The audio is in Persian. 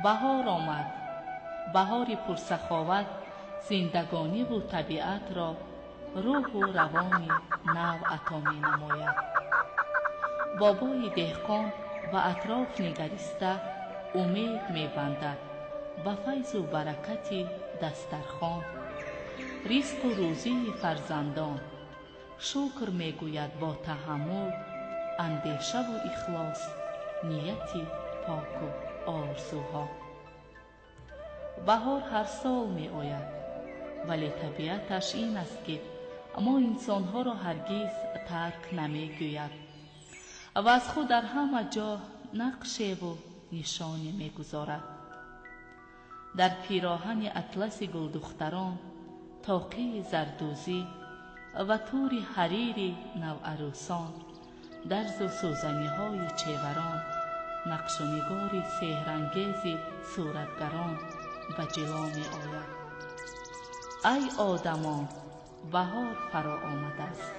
بهار آمد، بهاری پرسخاوت زندگانی و طبیعت را روح و روانی نو عطا می نماید. بابای دهقان و اطراف نگریسته امید می بندد به فیض و برکت دسترخوان، رزق و روزی فرزندان. شکر می گوید با تحمل، اندیشه و اخلاص، نیتی پاک و آرزوها. بهار هر سال می آید، ولی طبیعتش این است که ما انسانها را هرگز ترک نمی گوید و از خود در همه جا نقشه و نشانی می گذارد. در پیراهن اطلس گلدختران، طاقه زردوزی و تور حریر نوعروسان، درز و سوزنی های چیوران، نقش و نگار سحرانگیز صورتگران به جلوه می آید. ای آدمان، بهار فرا آمده است.